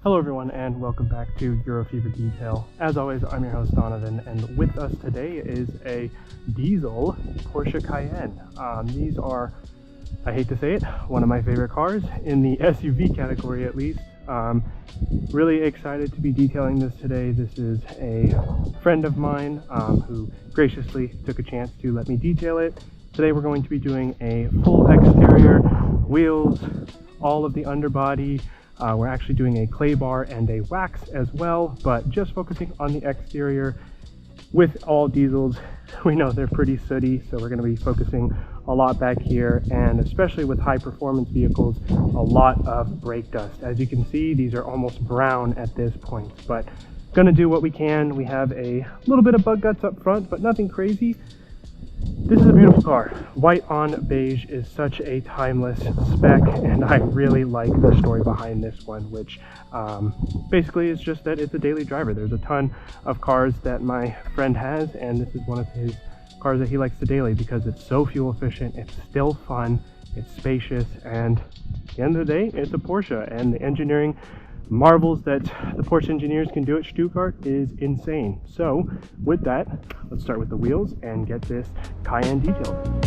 Hello everyone and welcome back to Eurofever Detail. As always, I'm your host Donovan, and with us today is a diesel Porsche Cayenne. These are, I hate to say it, one of my favorite cars in the SUV category at least. Really excited to be detailing this today. This is a friend of mine who graciously took a chance to let me detail it. Today we're going to be doing a full exterior, wheels, all of the underbody. We're actually doing a clay bar and a wax as well, but just focusing on the exterior. With all diesels, we know they're pretty sooty, so we're going to be focusing a lot back here, and especially with high performance vehicles, a lot of brake dust. As you can see, these are almost brown at this point, but gonna do what we can. We have a little bit of bug guts up front, but nothing crazy. This is a beautiful car. White on beige is such a timeless spec, and I really like the story behind this one, which basically is just that it's a daily driver. There's a ton of cars that my friend has, and this is one of his cars that he likes to daily because it's so fuel efficient, it's still fun, it's spacious, and at the end of the day, it's a Porsche, and the engineering marvels that the Porsche engineers can do at Stuttgart is insane. So with that, let's start with the wheels and get this Cayenne detailed.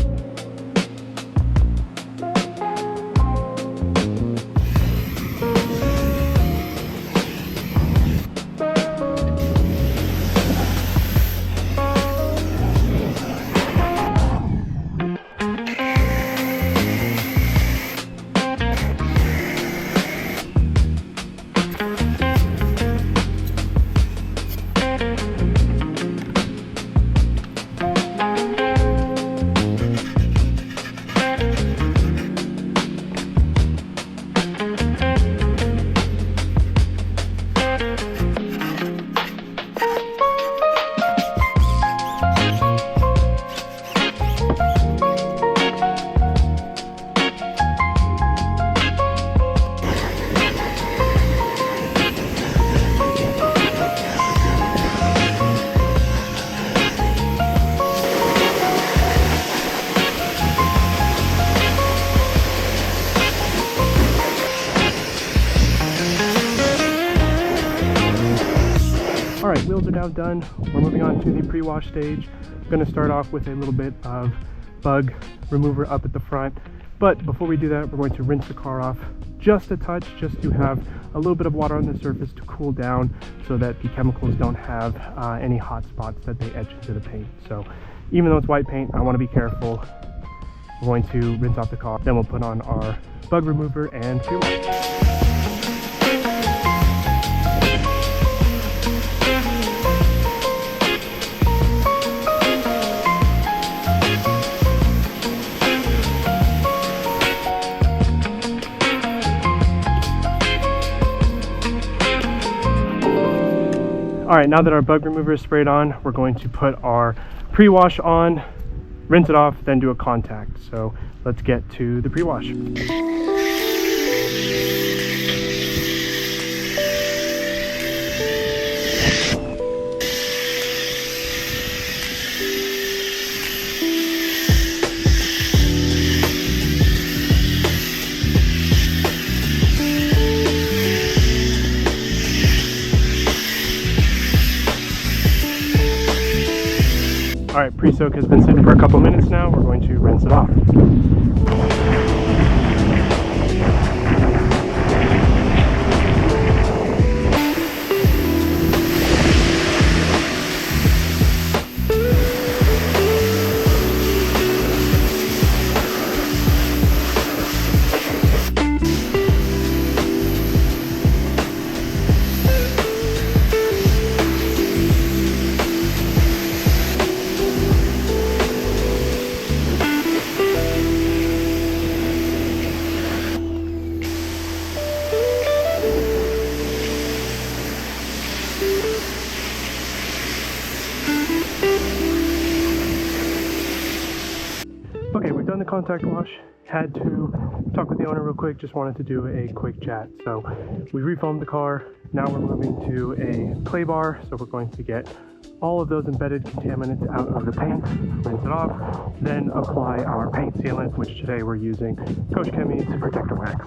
Alright, wheels are now done. We're moving on to the pre-wash stage. I'm going to start off with a little bit of bug remover up at the front. But before we do that, we're going to rinse the car off just a touch, just to have a little bit of water on the surface to cool down so that the chemicals don't have any hot spots that they etch into the paint. So even though it's white paint, I want to be careful. We're going to rinse off the car, then we'll put on our bug remover and pre-wash. Alright, now that our bug remover is sprayed on, we're going to put our pre-wash on, rinse it off, then do a contact. So let's get to the pre-wash. Alright, pre-soak has been sitting for a couple minutes now. We're going to rinse it off. Okay, we've done the contact wash. Had to talk with the owner real quick, just wanted to do a quick chat. So we refoamed the car. Now we're moving to a clay bar. So we're going to get all of those embedded contaminants out of the paint, rinse it off, then apply our paint sealant, which today we're using Porsche Cayenne's Protector Wax.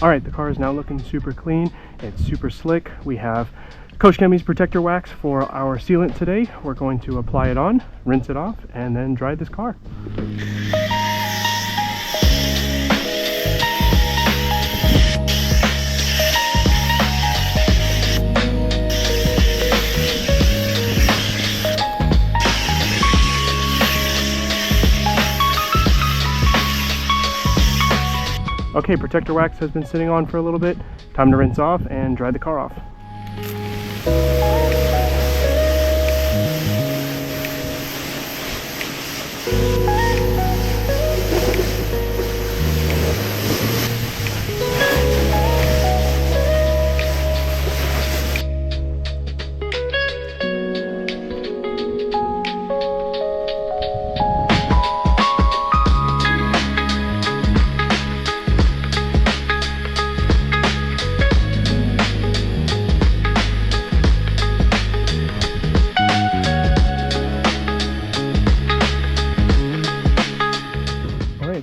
All right, the car is now looking super clean. It's super slick. We have Coach Chemi's protector wax for our sealant today. We're going to apply it on, rinse it off, and then dry this car. Okay, protector wax has been sitting on for a little bit. Time to rinse off and dry the car off.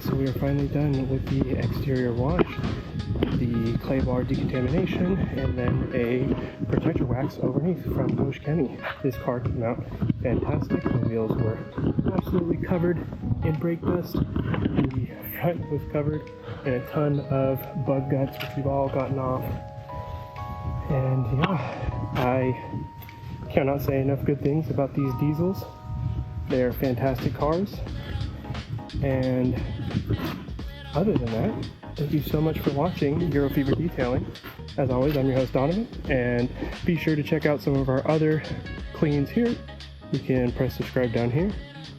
So we are finally done with the exterior wash, the clay bar decontamination, and then a protector wax underneath from Coach Chemi. This car came out fantastic. The wheels were absolutely covered in brake dust. The front was covered in a ton of bug guts, which we've all gotten off. And yeah, I cannot say enough good things about these diesels. They are fantastic cars. And other than that, thank you so much for watching Euro Fever Detailing. As always, I'm your host Donovan, and be sure to check out some of our other cleans here. You can press subscribe down here,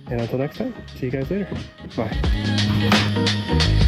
and until next time, see you guys later. Bye.